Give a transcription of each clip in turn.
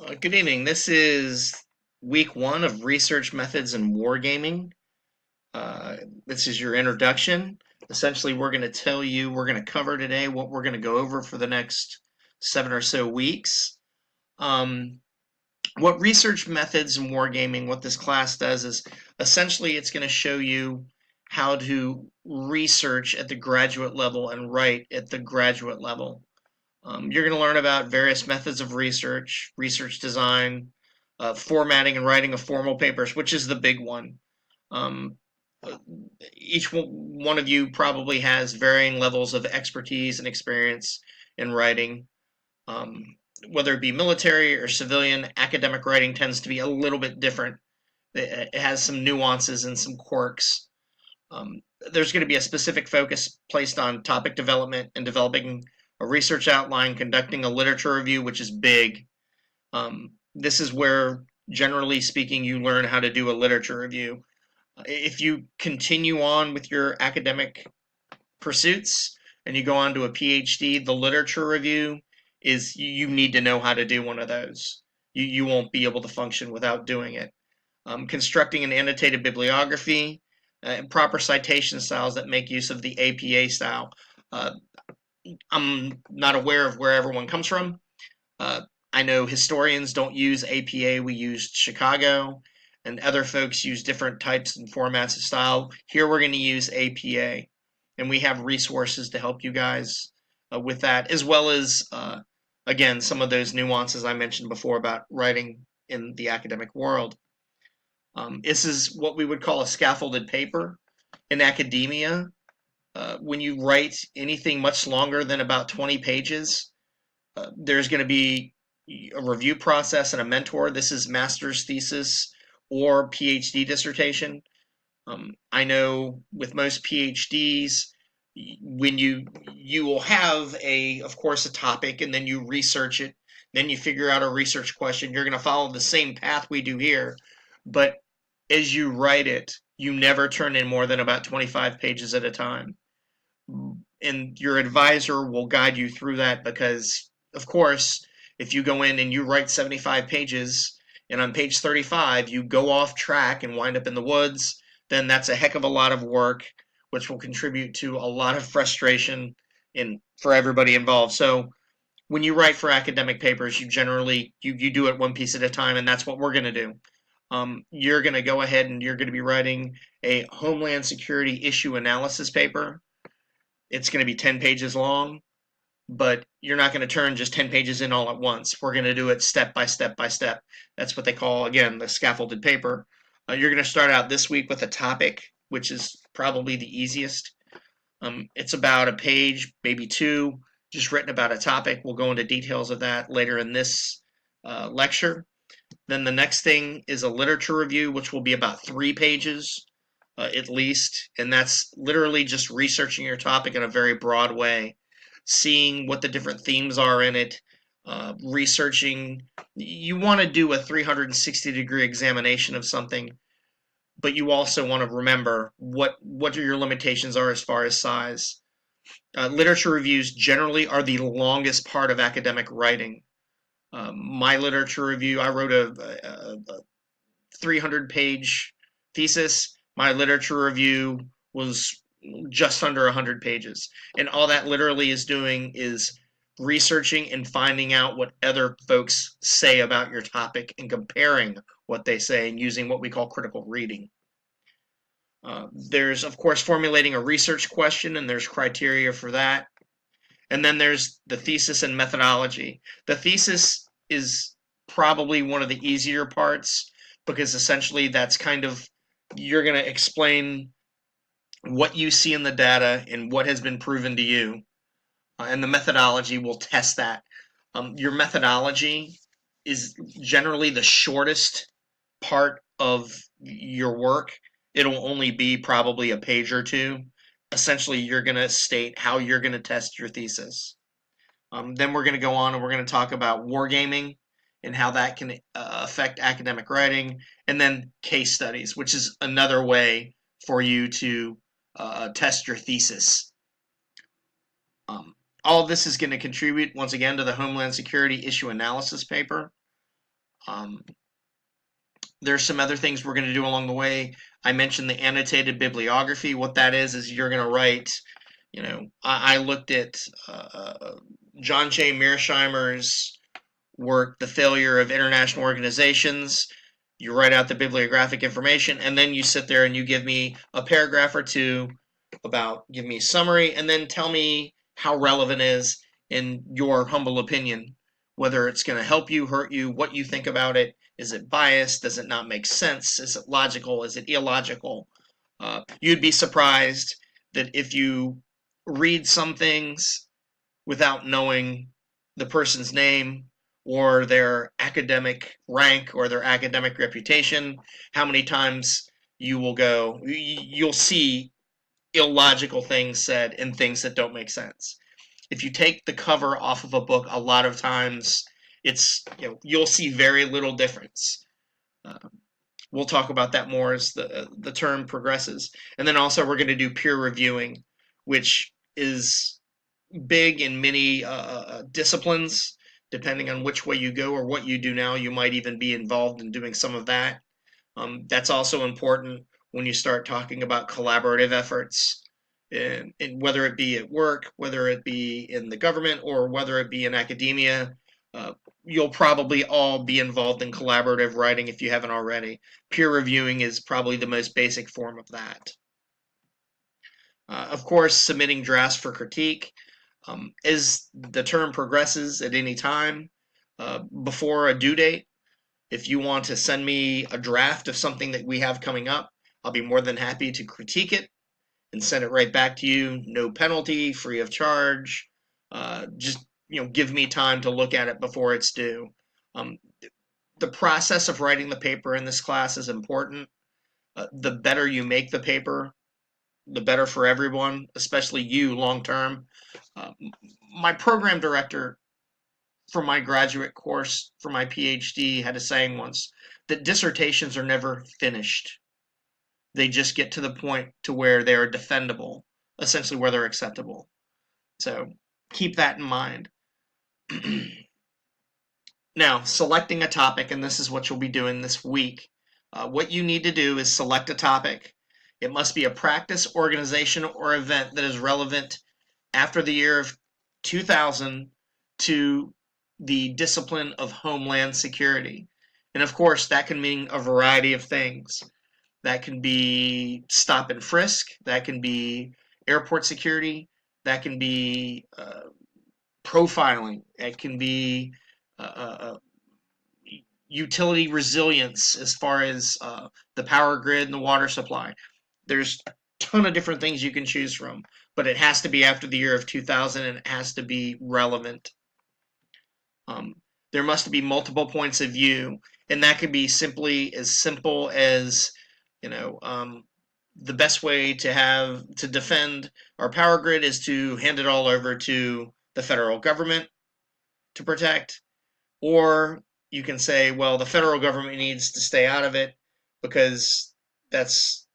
Good evening. This is week one of research methods in wargaming. Uh, this is your introduction. Essentially, we're going to cover today what we're going to go over for the next 7 or so weeks. Um, what research methods in wargaming, what this class does is essentially it's going to show you how to research at the graduate level and write at the graduate level. You're going to learn about various methods of research, research design, formatting and writing of formal papers, which is the big one. Um, each one of you probably has varying levels of expertise and experience in writing. Um, whether it be military or civilian, academic writing tends to be a little bit different. It has some nuances and some quirks. There's going to be a specific focus placed on topic development and developing a research outline, conducting a literature review, which is big. This is where, generally speaking, you learn how to do a literature review. If you continue on with your academic pursuits and you go on to a PhD, the literature review is you need to know how to do one of those. You won't be able to function without doing it. Constructing an annotated bibliography, and proper citation styles that make use of the APA style. Uh, I'm not aware of where everyone comes from. Uh, I know historians don't use APA, we use Chicago, and other folks use different types and formats of style. Here we're going to use APA, and we have resources to help you guys with that, as well as, again, some of those nuances I mentioned before about writing in the academic world. This is what we would call a scaffolded paper in academia. When you write anything much longer than about 20 pages, there's going to be a review process and a mentor. This is master's thesis or PhD dissertation. I know with most PhDs, when you will have of course a topic, and then you research it, then you figure out a research question. You're going to follow the same path we do here, but as you write it, you never turn in more than about 25 pages at a time. And your advisor will guide you through that because, of course, if you go in and you write 75 pages and on page 35 you go off track and wind up in the woods, then that's a heck of a lot of work, which will contribute to a lot of frustration for everybody involved. So when you write for academic papers, you generally you do it one piece at a time, and that's what we're going to do. You're going to go ahead and you're going to be writing a Homeland Security issue analysis paper. It's going to be 10 pages long, but you're not going to turn just 10 pages in all at once. We're going to do it step by step by step. That's what they call, again, the scaffolded paper. You're going to start out this week with a topic, which is probably the easiest. It's about a page, maybe two, just written about a topic. We'll go into details of that later in this lecture. Then the next thing is a literature review, which will be about 3 pages at least, and that's literally just researching your topic in a very broad way, seeing what the different themes are in it, researching. You want to do a 360-degree examination of something, but you also want to remember what your limitations are as far as size. Literature reviews generally are the longest part of academic writing. My literature review, I wrote a 300-page thesis. My literature review was just under 100 pages. And all that literally is doing is researching and finding out what other folks say about your topic and comparing what they say and using what we call critical reading. There's, of course, formulating a research question, and there's criteria for that. And then there's the thesis and methodology. The thesis is probably one of the easier parts because essentially that's kind of, you're going to explain what you see in the data and what has been proven to you. And the methodology will test that. Your methodology is generally the shortest part of your work. It'll only be probably a page or two. Essentially, you're going to state how you're going to test your thesis. Then we're going to go on and we're going to talk about wargaming and how that can affect academic writing, and then case studies, which is another way for you to test your thesis. All of this is going to contribute, once again, to the Homeland Security issue analysis paper. Um, there's some other things we're going to do along the way. I mentioned the annotated bibliography. What that is you're going to write, I looked at John J. Mearsheimer's work, The Failure of International Organizations. You write out the bibliographic information, and then you sit there and you give me a paragraph or two give me a summary, and then tell me how relevant it is in your humble opinion, whether it's going to help you, hurt you, what you think about it. Is it biased? Does it not make sense? Is it logical? Is it illogical? You'd be surprised that if you read some things without knowing the person's name or their academic rank or their academic reputation, how many times you'll see illogical things said and things that don't make sense. If you take the cover off of a book, a lot of times you'll see very little difference. We'll talk about that more as the term progresses. And then also we're going to do peer reviewing, which is big in many disciplines. Depending on which way you go or what you do now, you might even be involved in doing some of that. That's also important when you start talking about collaborative efforts, and whether it be at work, whether it be in the government, or whether it be in academia. You'll probably all be involved in collaborative writing if you haven't already. Peer reviewing is probably the most basic form of that. Of course, submitting drafts for critique. As the term progresses at any time, before a due date, if you want to send me a draft of something that we have coming up, I'll be more than happy to critique it and send it right back to you. No penalty, free of charge. Just give me time to look at it before it's due. The process of writing the paper in this class is important. The better you make the paper, the better for everyone, especially you long term. My program director for my graduate course for my PhD had a saying once that dissertations are never finished. They just get to the point to where they are defendable, essentially where they're acceptable. So keep that in mind. Now, selecting a topic, and this is what you'll be doing this week. What you need to do is select a topic. It must be a practice, organization, or event that is relevant after the year of 2000 to the discipline of Homeland Security. And of course, that can mean a variety of things. That can be stop and frisk. That can be airport security. That can be profiling. It can be utility resilience as far as the power grid and the water supply. There's a ton of different things you can choose from, but it has to be after the year of 2000 and it has to be relevant. There must be multiple points of view, and that could be simply as simple as, the best way to defend our power grid is to hand it all over to the federal government to protect. Or you can say, well, the federal government needs to stay out of it because that's,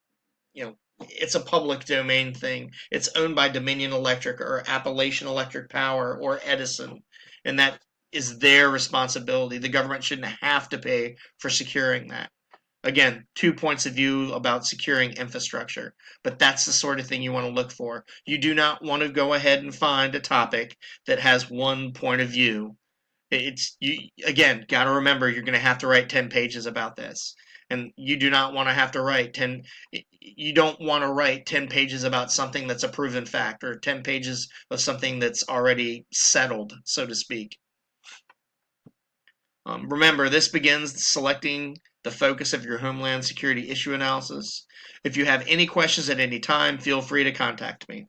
it's a public domain thing. It's owned by Dominion Electric or Appalachian Electric Power or Edison, and that is their responsibility. The government shouldn't have to pay for securing that. Again, 2 points of view about securing infrastructure, but that's the sort of thing you want to look for. You do not want to go ahead and find a topic that has one point of view. Again, got to remember you're going to have to write 10 pages about this. And you do not want to have to write you don't want to write 10 pages about something that's a proven fact or 10 pages of something that's already settled, so to speak. Remember, this begins selecting the focus of your Homeland Security issue analysis. If you have any questions at any time, feel free to contact me.